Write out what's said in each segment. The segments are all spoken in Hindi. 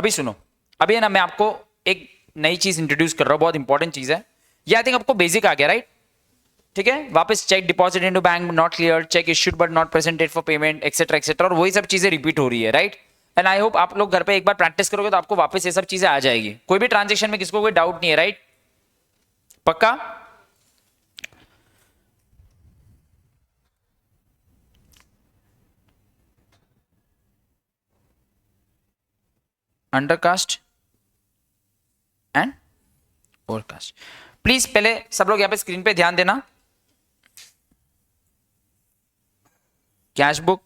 अभी सुनो, अभी है ना मैं आपको एक नई चीज इंट्रोड्यूस कर रहा हूँ, बहुत इंपॉर्टेंट चीज है ये। आई थिंक आपको बेसिक आ गया, राइट? ठीक है, वापस cheque deposit into bank not clear, cheque issued but not presented for payment, etcetera etcetera, और वही सब चीजें रिपीट हो रही है, राइट? एंड आई होप आप लोग घर पे एक बार प्रैक्टिस करोगे तो आपको वापस ये सब चीजें आ जाएगी। कोई भी ट्रांजेक्शन में किसको कोई डाउट नहीं है, राइट? पक्का? अंडरकास्ट एंड ओवरकास्ट, प्लीज पहले सब लोग यहाँ पे स्क्रीन पे ध्यान देना। Cash book,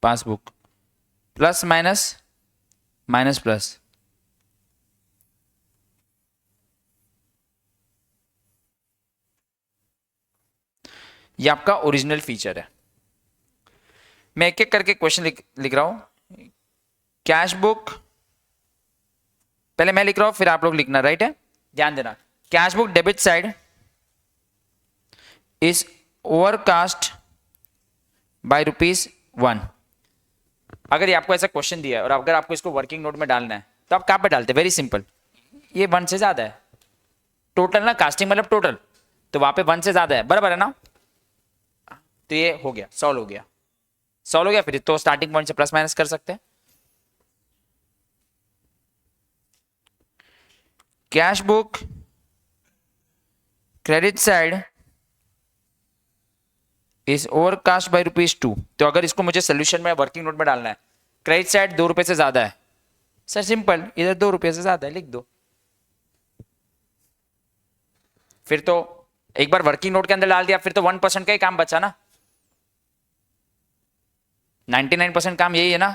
passbook, plus minus, minus plus, ये आपका ओरिजिनल फीचर है। मैं एक एक करके क्वेश्चन लिख रहा हूं। कैश बुक पहले मैं लिख रहा हूं, फिर आप लोग लिखना, राइट है? ध्यान देना। Cash book debit side is overcast bye ₹1। अगर ये आपको ऐसा क्वेश्चन दिया है और अगर आपको इसको वर्किंग नोट में डालना है तो आप कहां पे डालते हैं? वेरी सिंपल, ये 1 से ज्यादा है। टोटल ना, कास्टिंग मतलब टोटल, तो वहां पे 1 से ज्यादा है, बराबर है ना? तो ये हो गया, सॉल्व हो गया, सॉल्व हो गया। फिर तो स्टार्टिंग पॉइंट से प्लस माइनस कर सकते हैं। Cash book credit side is overcast bye ₹2। तो अगर इसको मुझे सोल्यूशन में वर्किंग नोट में डालना है, क्रेडिट साइड ₹2 से ज्यादा है, सर सिंपल, इधर ₹2 से ज्यादा है, लिख दो। फिर तो एक बार वर्किंग नोट के अंदर डाल दिया, फिर तो 1% का ही काम बचा ना, 99% काम यही है ना।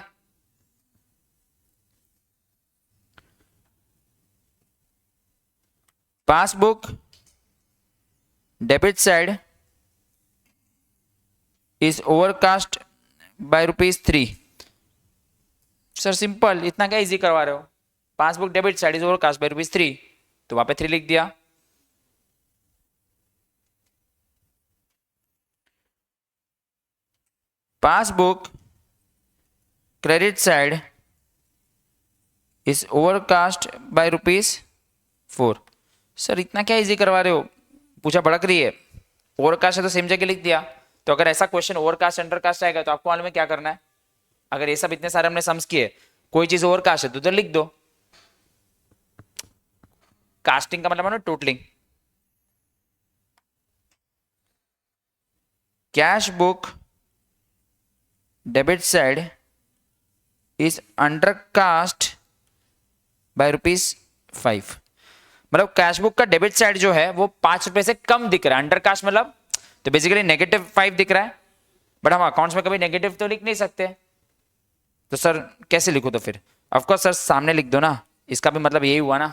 Passbook debit side is overcast bye ₹3। Sir simple, इतना क्या इजी करवा रहे हो? Passbook debit side is overcast bye ₹3, तो वहां पे 3 लिख दिया। Passbook credit side is overcast bye ₹4। Sir इतना क्या इजी करवा रहे हो? पूछा भड़क रही है। ओवरकास्ट है तो सेम जगह लिख दिया। तो अगर ऐसा क्वेश्चन ओवरकास्ट अंडरकास्ट आएगा तो आपको मालूम है क्या करना है। अगर ये सब इतने सारे हमने सम्स किए, कोई चीज ओवरकास्ट है तो उधर लिख दो। कास्टिंग का मतलब है ना totalling. Cash book debit side is undercast bye ₹5। मतलब कैश बुक का डेबिट साइड जो है वो ₹5 से कम दिख रहा है। अंडरकास्ट मतलब तो बेसिकली -5 दिख रहा है, बट हम अकाउंट्स में कभी नेगेटिव तो लिख नहीं सकते। तो सर कैसे लिखो? तो फिर ऑफकोर्स सर सामने लिख दो ना, इसका भी मतलब यही हुआ ना।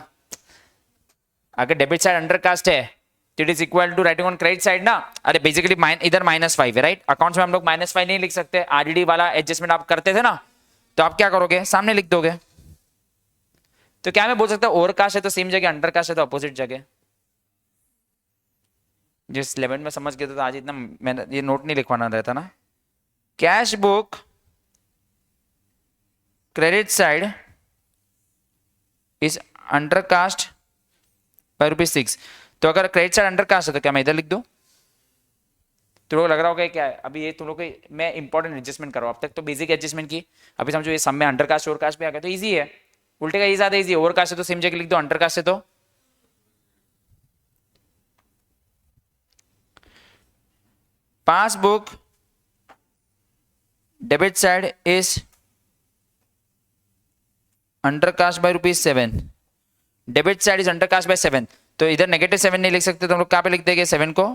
अगर डेबिट साइड अंडरकास्ट है तो it is equal to writing on credit side ना। अरे बेसिकली इधर -5 है, राइट? अकाउंट्स में हम लोग -5 नहीं लिख सकते, आरडीडी वाला एडजस्टमेंट आप करते थे ना, तो आप क्या करोगे? सामने लिख दोगे। तो क्या मैं बोल सकता हूं ओवरकास्ट है तो सेम जगह, अंडरकास्ट है तो अपोजिट जगह। जिस लेवल में समझ गए तो आज इतना मैंने ये नोट नहीं लिखवाना रहता ना। Cash book credit side is undercast bye ₹6। तो अगर क्रेडिट साइड अंडरकास्ट है तो क्या मैं इधर लिख दूं? तुम लोग लग रहा होगा क्या है अभी ये तुम लोग को मैं इंपॉर्टेंट एडजस्टमेंट करो। अब तक तो बेसिक एडजस्टमेंट की, अभी समझो ये सब में अंडरकास्ट ओवरकास्ट भी आ गया तो इजी है। उल्टे का ये ज्यादा इजी है, ओवरकास्ट है तो सेम जगह लिख दो, अंडरकास्ट है तो passbook debit side is undercast bye ₹7। Debit side is undercast bye 7, तो इधर -7 नहीं लिख सकते तो हम लोग कहां पे लिख देंगे 7 को?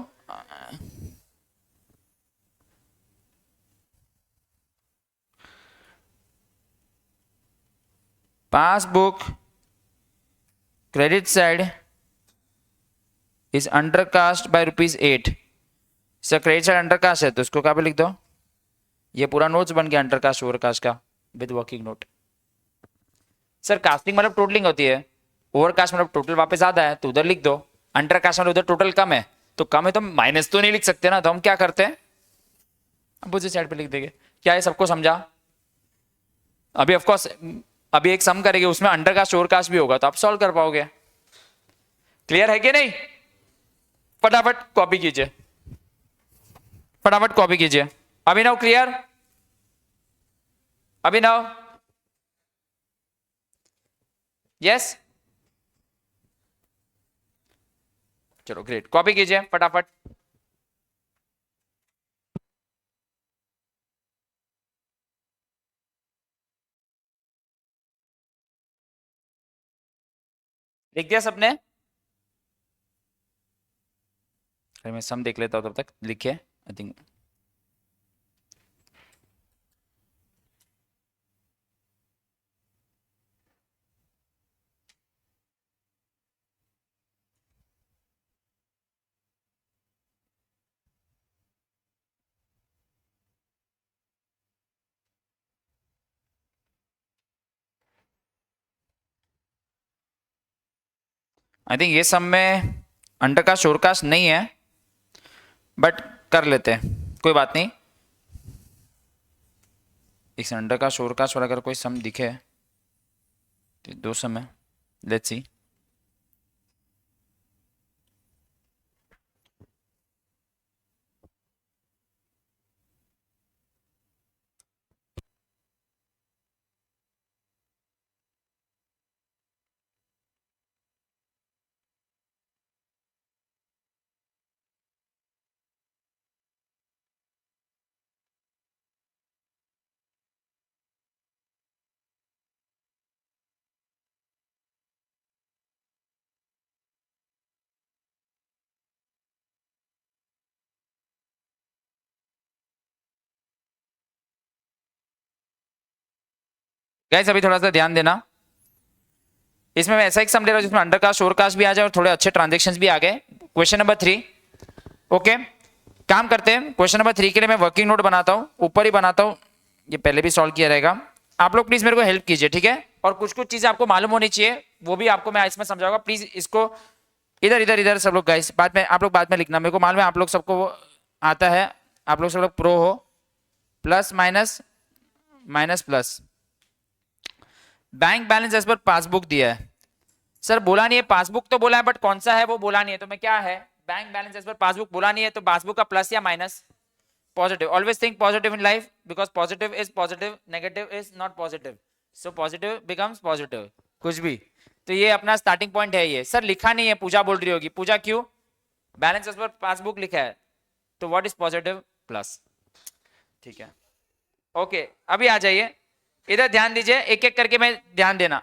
Passbook credit side is undercast bye ₹8। Sir credit side undercast है तो इसको कहां पे लिख दो? ये पूरा नोट्स बन गया अंडरकास्ट ओवरकास्ट का with working note. Sir casting मतलब टोटलिंग होती है, ओवरकास्ट मतलब टोटल वापस ज्यादा है तो उधर लिख दो, अंडरकास्ट मतलब उधर टोटल कम है तो कम है तो माइनस तो नहीं लिख सकते ना, तो हम क्या करते हैं अपोजिट साइड पे लिख देंगे। क्या है, सबको समझा? अभी ऑफ कोर्स अभी एक सम करेंगे, उसमें अंडर कास्ट ओवर कास्ट भी होगा, तो आप सॉल्व कर पाओगे। क्लियर है कि नहीं? फटाफट कॉपी कीजिए, फटाफट कॉपी कीजिए। अभिनव क्लियर? अभिनव? यस, चलो ग्रेट, कॉपी कीजिए फटाफट। लिख दिया सबने? मैं सम देख लेता हूं तब तक, लिखे आई थिंक। आई थिंक ये सब में अंडर कास्ट ओवर कास्ट नहीं है, बट कर लेते हैं, कोई बात नहीं। एक अंडर कास्ट ओवर कास्ट वाला अगर कोई सम दिखे तो दो सम है, लेट्स सी। गाइस अभी थोड़ा सा ध्यान देना, इसमें मैं ऐसा एक सम ले रहा हूं जिसमें अंडर कास्ट ओवर कास्ट भी आ जाए और थोड़े अच्छे ट्रांजेक्शन भी आ गए। क्वेश्चन नंबर 3, ओके काम करते हैं। क्वेश्चन नंबर 3 के लिए मैं वर्किंग नोट बनाता हूं, ऊपर ही बनाता हूं, ये पहले भी सॉल्व किया रहेगा। आप लोग प्लीज मेरे को हेल्प कीजिए, ठीक है? और कुछ कुछ चीजें आपको मालूम होनी चाहिए, वो भी आपको मैं इसमें समझाऊंगा। प्लीज इसको इधर इधर इधर सब लोग गाइस, बाद में आप लोग बाद में लिखना। मेरे को मालूम है आप लोग सबको आता है, आप लोग सब लोग प्रो हो। Plus minus, minus plus, bank balance as per passbook दिया है। सर बोला नहीं है, पासबुक तो बोला है बट कौन सा है वो बोला नहीं है, तो मैं क्या है, bank balance as per passbook बोला नहीं है, तो पासबुक का प्लस या minus? Positive. Always think positive in life, because positive is positive, negative is not positive, so positive becomes positive, कुछ भी। तो ये अपना स्टार्टिंग पॉइंट है ये। सर लिखा नहीं है, पूजा बोल रही होगी, पूजा क्यों? बैलेंस एज पर पासबुक लिखा है, तो व्हाट इज पॉजिटिव? प्लस, ठीक है। ओके अभी आ जाइए, इधर ध्यान दीजिए, एक एक करके मैं ध्यान देना।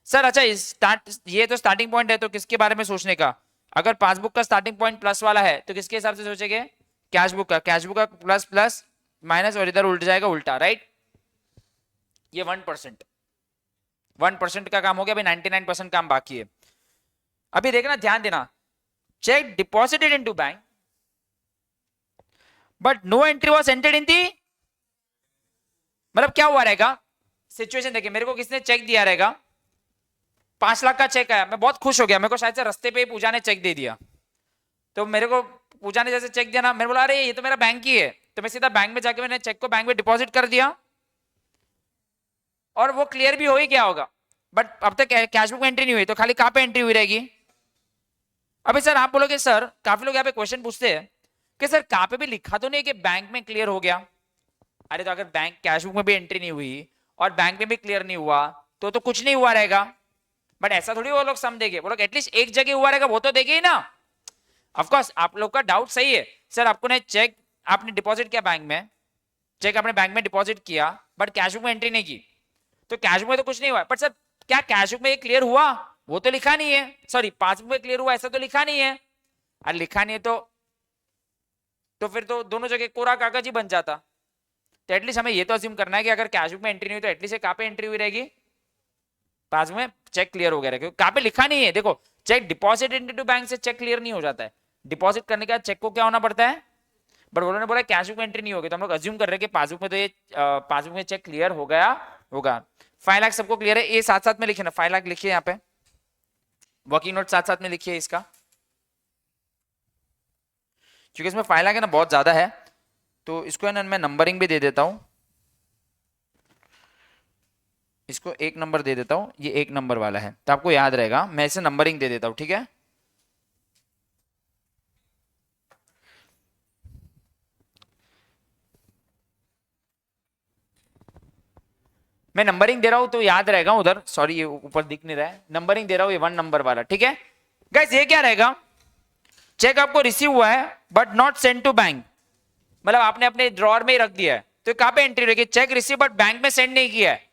सर अच्छा ये तो स्टार्टिंग पॉइंट है, तो किसके बारे में सोचने का? अगर पासबुक का स्टार्टिंग पॉइंट प्लस वाला है तो किसके हिसाब से सोचेंगे? कैशबुक का। कैशबुक का प्लस प्लस माइनस, और इधर उल्ट जाएगा उल्टा, राइट? ये 1%, 1% का काम हो गया, अभी 99% काम बाकी है। अभी देखना, ध्यान देना, check deposited into bank but no entry was entered in the, मतलब क्या हुआ रहेगा? सिचुएशन देखिए, मेरे को किसने चेक दिया रहेगा, 5 लाख का चेक आया, मैं बहुत खुश हो गया, मेरे को शायद से रास्ते पे ही पूजा ने चेक दे दिया। तो मेरे को पूजा ने जैसे चेक दिया ना, मैंने बोला अरे ये तो मेरा बैंक ही है, तो मैं सीधा बैंक में जाके मैंने चेक को बैंक में डिपॉजिट कर दिया, और वो क्लियर भी हो ही गया होगा। बट अब तक कैशबुक में एंट्री नहीं हुई, तो खाली कहां पे एंट्री हुई रहेगी? अभी सर आप बोलोगे, सर काफी लोग यहाँ पे क्वेश्चन पूछते हैं कि सर कहां पे भी लिखा तो नहीं कि बैंक में क्लियर हो गया। अरे तो अगर बैंक कैशबुक में भी एंट्री नहीं हुई और बैंक में भी क्लियर नहीं हुआ तो कुछ नहीं हुआ रहेगा। बट ऐसा थोड़ी वो लोग समझेंगे, वो लोग एटलीस्ट एक जगह हुआ रहेगा वो तो देखे ही ना। ऑफ कोर्स आप लोग का डाउट सही है, सर आपको ने चेक आपने डिपॉजिट किया बैंक में, चेक आपने बैंक में डिपॉजिट किया बट कैशबुक में एंट्री नहीं की, तो कैशबुक में तो कुछ नहीं हुआ। बट सर क्या कैशबुक में क्लियर हुआ? वो तो लिखा नहीं है, सॉरी पासबुक में क्लियर हुआ ऐसा तो लिखा नहीं है। अरे लिखा नहीं है तो फिर तो दोनों जगह कोरा कागज ही बन जाता। तो एटलीस्ट हमें ये तो अज्यूम करना है कि अगर कैशबुक में एंट्री नहीं हुई तो एटलीस्ट कहां पे एंट्री हुई रहेगी? पासबुक में चेक क्लियर हो गया रहेगा, कहां पे लिखा नहीं है। देखो चेक डिपॉजिट इनटू बैंक से चेक क्लियर नहीं हो जाता है, डिपॉजिट करने के बाद चेक को क्या होना पड़ता है? बट उन्होंने बोला कैशबुक में एंट्री नहीं होगी, तो हम लोग अज्यूम कर रहे हैं कि पासबुक में तो ये पासबुक में चेक क्लियर हो गया होगा। 5 लाख सबको क्लियर है? ये साथ साथ में लिखिए ना, 5 लाख लिखिए यहाँ पे, वर्किंग नोट साथ साथ में लिखिए इसका, क्योंकि इसमें 5 लाख है ना बहुत ज्यादा है, तो इसको है ना मैं नंबरिंग भी दे देता हूं। इसको 1 नंबर दे देता हूं, ये 1 नंबर वाला है तो आपको याद रहेगा, मैं इसे नंबरिंग दे देता हूं, ठीक है। मैं नंबरिंग दे रहा हूं तो याद रहेगा उधर, सॉरी ये ऊपर दिख नहीं रहा है, नंबरिंग दे रहा हूं ये 1 नंबर वाला, ठीक है। गाइस ये क्या रहेगा, चेक आपको रिसीव हुआ है but not send to bank, मतलब आपने अपने ड्रॉअर में ही रख दिया है, तो कहां पे एंट्री रहेगी, चेक रिसीव बट बैंक में सेंड नहीं किया है,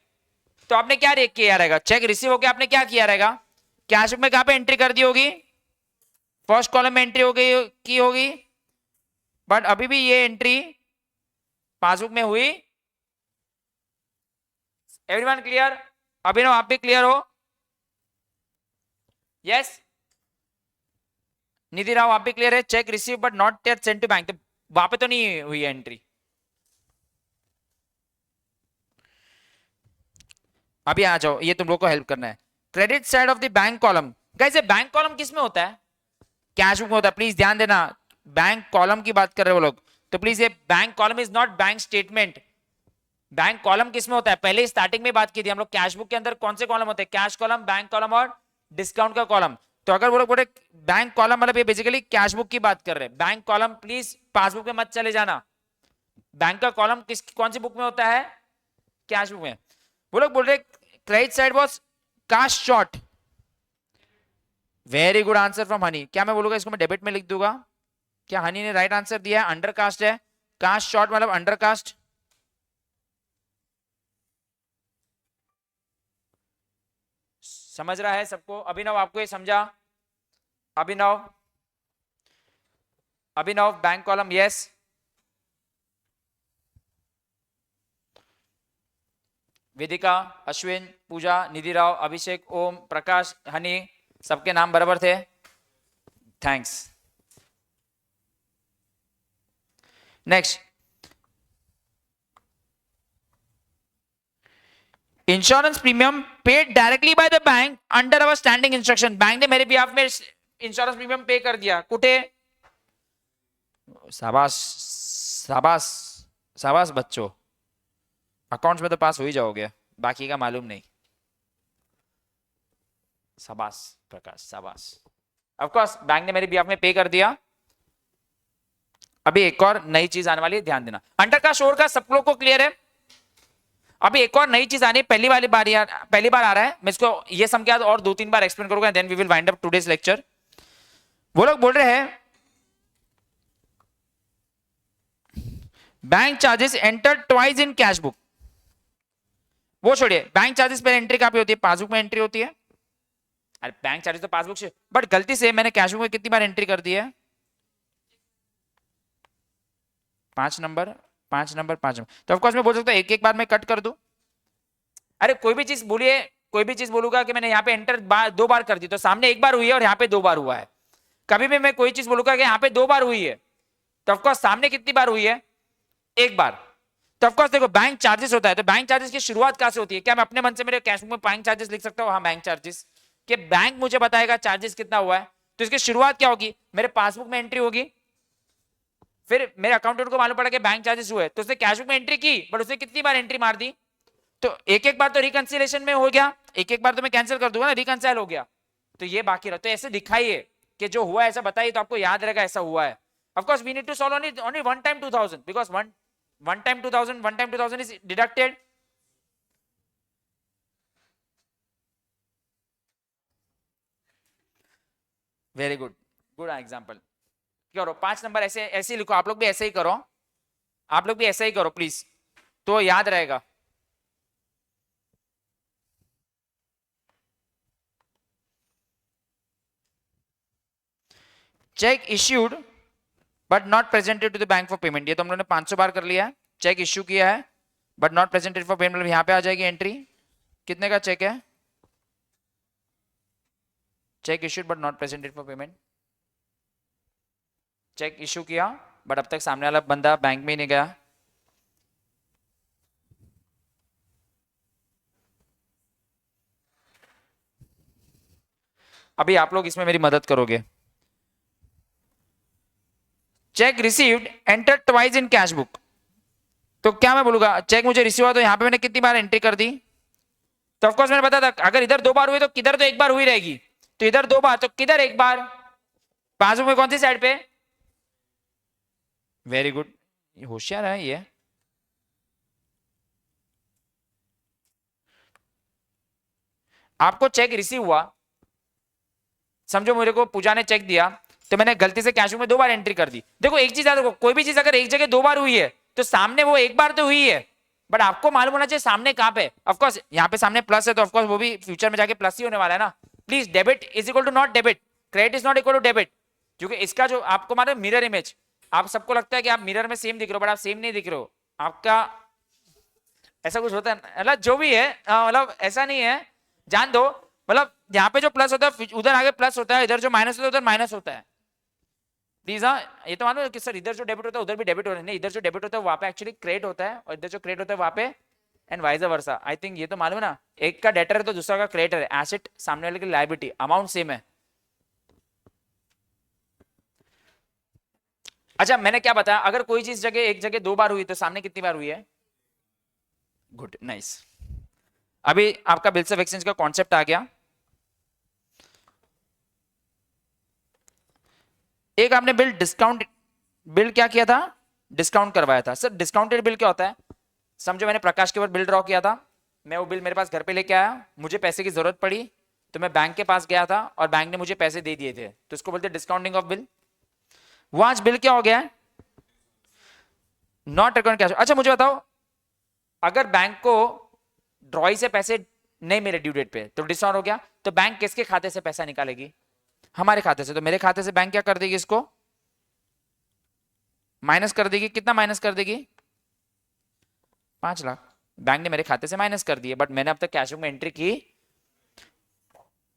तो आपने क्या किया रहेगा, चेक रिसीव होकर आपने क्या किया रहेगा, कैश बुक में कहां पे एंट्री कर दी होगी, फर्स्ट कॉलम में एंट्री हो गई की होगी, बट अभी भी ये एंट्री पासबुक में हुई। एवरीवन क्लियर, अभिनव आप भी क्लियर हो, यस निधि राव आप भी क्लियर है, cheque receive but not yet send to bank, तो वहां पे तो नहीं हुई एंट्री। अभी आ जाओ, ये तुम लोग को हेल्प करना है, credit side of the bank column. Guys ये बैंक कॉलम किस में होता है, कैश बुक में होता है, प्लीज ध्यान देना, बैंक कॉलम की बात कर रहे हो लोग, तो प्लीज ये bank column is not bank statement. Bank column किस में होता है, पहले स्टार्टिंग में बात की थी हम लोग, कैश बुक के अंदर कौन से कॉलम होते हैं, कैश कॉलम, बैंक कॉलम और डिस्काउंट का कॉलम। तो अगर वो लोग बोले बैंक कॉलम मतलब ये बेसिकली कैश बुक की बात कर रहे हैं, बैंक कॉलम प्लीज पासबुक में मत चले जाना, बैंक का कॉलम किस कौन सी बुक में होता है, कैश बुक में। वो लोग बोल रहे credit side was cast short, very good answer from Honey, क्या मैं बोलूंगा इसको मैं डेबिट में लिख दूंगा, क्या हनी ने राइट आंसर दिया है, अंडर कास्ट है, कास्ट शॉर्ट मतलब अंडर कास्ट, समझ रहा है सबको, अभिनव आपको ये समझा, अभिनव, अभिनव बैंक कॉलम यस, वेदिका, अश्विन, पूजा, निधि राव, अभिषेक, ओम, प्रकाश, हनी, सबके नाम बराबर थे, thanks. Next, insurance premium paid directly by the bank under our standing instruction, bank ने मेरे बिहाफ में इंश्योरेंस प्रीमियम पे कर दिया, कुठे, शाबाश शाबाश शाबाश बच्चों, अकाउंट्स में तो पास हो ही जाओगे, बाकी का मालूम नहीं, शाबाश प्रकाश शाबाश, ऑफ कोर्स बैंक ने मेरे बिहाफ में पे कर दिया। अभी एक और नई चीज आने वाली है, ध्यान देना, अंडर का शोर का सब लोग को क्लियर है। अभी एक और नई चीज आनी है, पहली बार आ रहा है, मैं इसको ये सम के बाद और 2-3 बार एक्सप्लेन करूंगा, then we will wind up today's lecture. वो लोग बोल रहे हैं bank charges enter twice in cash book, वो छोड़िए, बैंक चार्जेस पहले एंट्री कहां पे होती है, पासबुक में एंट्री होती है, अरे बैंक चार्जेस तो पासबुक से, बट गलती से मैंने कैश बुक में कितनी बार एंट्री कर दी है, 5 नंबर 5 नंबर 5 नंबर, तो ऑफकोर्स मैं बोल सकता हूं एक एक बार मैं कट कर दूं, अरे कोई भी चीज बोलिए, कोई भी चीज बोलूंगा कि मैंने यहाँ पे एंटर 2 बार कर दी, तो सामने 1 बार हुई है और यहाँ पे 2 बार हुआ है, कभी भी मैं कोई चीज बोलूंगा कि यहाँ पे 2 बार हुई है, तो ऑफकोर्स सामने कितनी बार हुई है, 1 बार, तो ऑफकोर्स देखो बैंक चार्जेस होता है, तो बैंक चार्जेस की शुरुआत कहां से होती है, क्या मैं अपने मन से मेरे कैश बुक में बैंक चार्जेस लिख सकता हूँ, हाँ बैंक चार्जेस, कि बैंक मुझे बताएगा चार्जेस कितना हुआ है, तो इसकी शुरुआत क्या होगी, मेरे पासबुक में एंट्री होगी, फिर मेरे अकाउंटेंट को मालूम पड़ा कि बैंक चार्जेस हुए, तो उसने कैश बुक में एंट्री की, बट उसने कितनी बार एंट्री मार दी, तो एक एक बार तो रिकंसिलेशन में हो गया, एक एक बार तो मैं कैंसिल कर दूंगा ना, रिकंसाइल हो गया, तो ये बाकी रहा, तो ऐसे दिखाइए कि जो हुआ ऐसा बताइए, तो आपको याद रहेगा ऐसा हुआ है। Of course, we need to solve only one time 2000 because one time 2000 is deducted. Very good, good example. करो 5 नंबर ऐसे ऐसे ही लिखो, आप लोग भी ऐसे ही करो, आप लोग भी ऐसे ही करो प्लीज, तो याद रहेगा। Cheque issued but not presented to the bank for payment, ये तो हम लोगों ने 500 बार कर लिया है, चेक इश्यू किया है but not presented for payment, मतलब यहां पे आ जाएगी एंट्री, कितने का चेक है, cheque issued but not presented for payment, cheque issue किया बट अब तक सामने वाला बंदा बैंक में ही नहीं गया, अभी आप लोग इसमें मेरी मदद करोगे, check received enter twice in cash book, तो क्या मैं बोलूंगा, चेक मुझे रिसीव हुआ तो यहां पे मैंने कितनी बार एंट्री कर दी, तो ऑफकोर्स मैंने बताया था अगर इधर 2 बार हुई तो किधर तो 1 बार हुई रहेगी, तो इधर 2 बार तो किधर 1 बार, पासबुक में कौन सी साइड पे। वेरी गुड, होशियार है ये। आपको चेक रिसीव हुआ, समझो मेरे को पूजा ने चेक दिया, तो मैंने गलती से कैश बुक में 2 बार एंट्री कर दी। देखो एक चीज याद रखो, कोई भी चीज अगर एक जगह 2 बार हुई है तो सामने वो 1 बार तो हुई है, बट आपको मालूम होना चाहिए सामने कहां पे। ऑफकोर्स यहाँ पे सामने प्लस है तो ऑफकोर्स वो भी फ्यूचर में जाके प्लस ही होने वाला है ना। Please debit is equal to not debit, credit is not equal to debit, क्योंकि इसका जो आपको मालूम मिरर इमेज, आप सबको लगता है कि आप मिरर में सेम दिख रहे हो, बट आप सेम नहीं दिख रहे हो। आपका ऐसा कुछ होता है मतलब जो भी है, मतलब ऐसा नहीं है, जान दो। मतलब यहाँ पे जो प्लस होता है उधर आगे प्लस होता है, इधर जो माइनस होता है उधर माइनस होता है। प्लीज हाँ, ये तो मानो कि सर इधर जो डेबिट होता है उधर भी डेबिट हो रहा है, नहीं, इधर जो डेबिट होता है वहां पे एक्चुअली क्रेडिट होता है और इधर जो क्रेडिट होता है वहां पे and wise versa. I think ये तो मालूम है ना, एक का डेटर है तो दूसरा का क्रेडिटर है, एसेट सामने वाले की लायबिलिटी, अमाउंट सेम है। अच्छा मैंने क्या बताया, अगर कोई चीज जगह एक जगह 2 बार हुई तो सामने कितनी बार हुई है। Good, nice. अभी आपका बिल्स ऑफ एक्सचेंज का कॉन्सेप्ट आ गया। एक आपने बिल डिस्काउंट, बिल क्या किया था, डिस्काउंट करवाया था। सर डिस्काउंटेड बिल क्या होता है, समझो मैंने प्रकाश के ऊपर बिल ड्रॉ किया था, मैं वो बिल मेरे पास घर पे लेके आया, मुझे पैसे की जरूरत पड़ी तो मैं बैंक के पास गया था और बैंक ने मुझे पैसे दे दिए थे, तो इसको बोलते हैं डिस्काउंटिंग ऑफ बिल। वो आज बिल क्या हो गया है, नॉट रिकॉर्ड कैश। अच्छा मुझे बताओ, अगर बैंक को ड्रॉई से पैसे नहीं मिले ड्यू डेट पे तो डिस्काउंट हो गया, तो बैंक किसके खाते से पैसा निकालेगी, हमारे खाते से। तो मेरे खाते से बैंक क्या कर देगी, इसको माइनस कर देगी। कितना माइनस कर देगी, 5 लाख। बैंक ने मेरे खाते से माइनस कर दिए, बट मैंने अब तक कैश बुक में एंट्री की।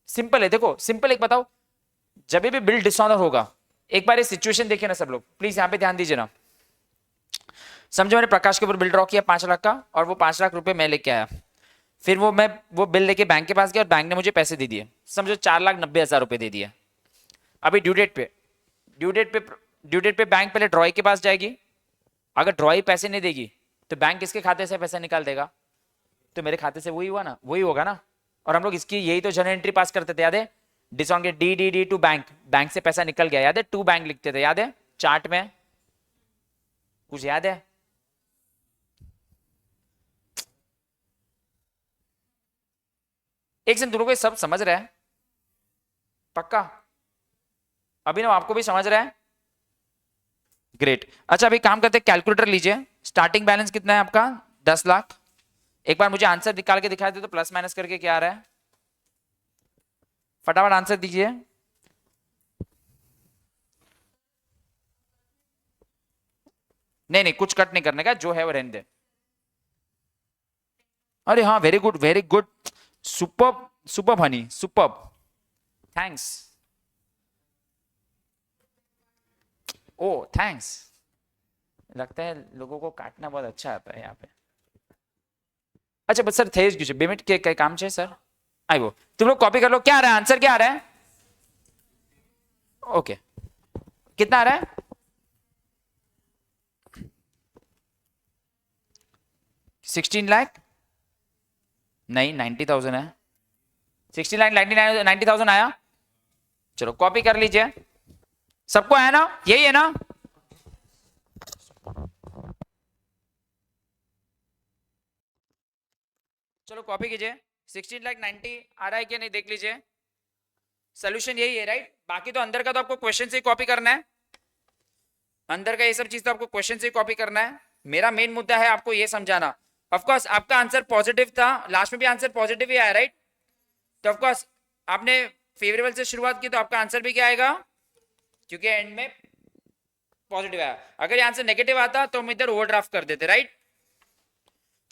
सिंपल है, देखो सिंपल एक बताओ, जब भी बिल डिसऑनर होगा, एक बार ये सिचुएशन देखिए ना सब लोग, प्लीज यहां पे ध्यान दीजिए ना। समझो मैंने प्रकाश के ऊपर बिल ड्रॉ किया 5 लाख का और वो 5 लाख रुपए मैं लेके आया, फिर मैं वो बिल लेके बैंक के पास गया और बैंक ने मुझे पैसे दे दिए, समझो 4,90,000 रुपए दे दिए। अभी ड्यू डेट पे ड्यू डेट पे बैंक पहले ड्रॉई के पास जाएगी, अगर ड्रॉई पैसे नहीं देगी तो बैंक किसके खाते से पैसा निकाल देगा, तो मेरे खाते से वही हुआ ना, वही होगा ना। और हम लोग इसकी यही तो जर्नल एंट्री पास करते थे, याद है, डिसऑन के D D D to bank, bank से पैसा निकल गया, याद है, टू बैंक लिखते थे, याद है चार्ट में, कुछ याद है। एक सेकंड, तुम लोग ये सब समझ रहे हैं पक्का, अभिनव आपको भी समझ रहा है, ग्रेट। अच्छा अभी काम करते, कैलकुलेटर लीजिए, स्टार्टिंग बैलेंस कितना है आपका, 10 लाख। एक बार मुझे आंसर निकाल के दिखा दे तो प्लस माइनस करके क्या आ रहा है, फटाफट आंसर दीजिए। नहीं नहीं कुछ कट नहीं करने का, जो है वो रहने दे। अरे हाँ, very good very good, super super Honey, super, thanks. ओ थैंक्स, लगता है लोगों को काटना बहुत अच्छा आता है यहाँ पे। अच्छा बस सर थे पेमेंट के काम चाहिए सर, आई वो तुम लोग कॉपी कर लो, क्या आ रहा है आंसर, क्या आ रहा है, ओके कितना आ रहा है, 16 लाख, नहीं 90,000 है, 16 लाख 90,000 आया। चलो कॉपी कर लीजिए, सबको आया ना, यही है ना। चलो कॉपी कीजिए, 16,90,000 आ रहा है कि नहीं देख लीजिए, सोल्यूशन यही है राइट। बाकी तो अंदर का तो आपको क्वेश्चन से कॉपी करना है, अंदर का ये सब चीज तो आपको क्वेश्चन से कॉपी करना है। मेरा मेन मुद्दा है आपको ये समझाना। ऑफकोर्स आपका आंसर पॉजिटिव था, लास्ट में भी आंसर पॉजिटिव ही आया राइट, तो ऑफकोर्स आपने फेवरेबल से शुरुआत की तो आपका आंसर भी क्या आएगा, क्योंकि एंड में पॉजिटिव आया। अगर ये आंसर नेगेटिव आता तो हम इधर ओवरड्राफ्ट कर देते राइट।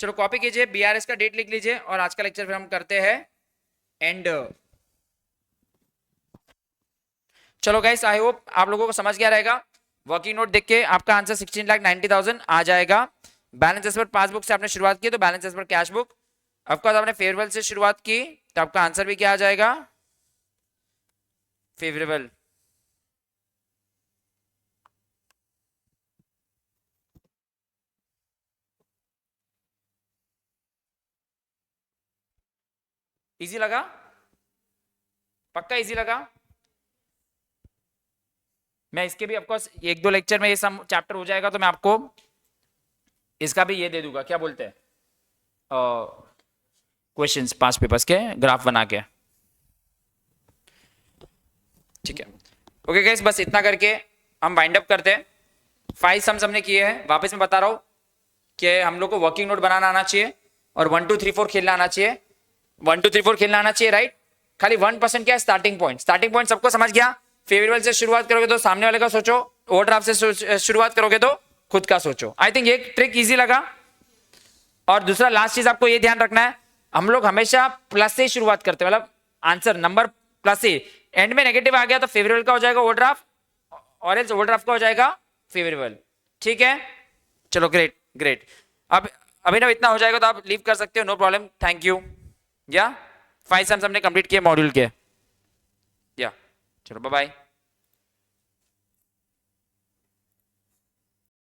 चलो कॉपी कीजिए, बीआरएस का डेट लिख लीजिए और आज का लेक्चर फिर हम करते हैं एंड। चलो गाइस आई होप आप लोगों को समझ गया रहेगा। वर्किंग नोट देख के आपका आंसर 16,90,000 आ जाएगा। बैलेंस एज पर पासबुक से आपने शुरुआत की तो balance as per cash book, of course आपने फेवरेबल से शुरुआत की तो आपका आंसर भी क्या आ जाएगा, फेवरेबल। इजी लगा? पक्का इजी लगा? मैं इसके भी ऑफकोर्स 1-2 लेक्चर में ये सब चैप्टर हो जाएगा तो मैं आपको इसका भी ये दे दूंगा, क्या बोलते हैं, क्वेश्चंस 5 पेपर्स के ग्राफ बना के। ठीक है, ओके गाइस, बस इतना करके हम वाइंड अप करते हैं। 5 सम्स हमने किए हैं। वापस मैं बता रहा हूं कि हम लोग को वर्किंग नोट बनाना आना चाहिए और 1 2 3 4 खेलना आना चाहिए। 1 2 3 4 खेलना आना चाहिए, राइट? खाली 1% क्या है स्टार्टिंग पॉइंट। स्टार्टिंग पॉइंट सबको समझ गया? फेवरेबल से शुरुआत करोगे तो सामने वाले का सोचो, ओवरड्राफ्ट से शुरुआत करोगे तो खुद का सोचो। आई थिंक ये ट्रिक इजी लगा। और दूसरा लास्ट चीज आपको ये ध्यान रखना है, हम लोग हमेशा प्लस से शुरुआत करते हैं, मतलब आंसर नंबर प्लस से। एंड में नेगेटिव आ गया तो फेवरेबल का हो जाएगा ओवरड्राफ्ट, और एल्स ओवरड्राफ्ट का हो जाएगा फेवरेबल। ठीक है, चलो ग्रेट ग्रेट। अब अभिनव इतना हो जाएगा तो आप लीव कर सकते हो, नो प्रॉब्लम, थैंक यू। या 5 सम्स हमने कंप्लीट किए मॉड्यूल के। या चलो बाय बाय।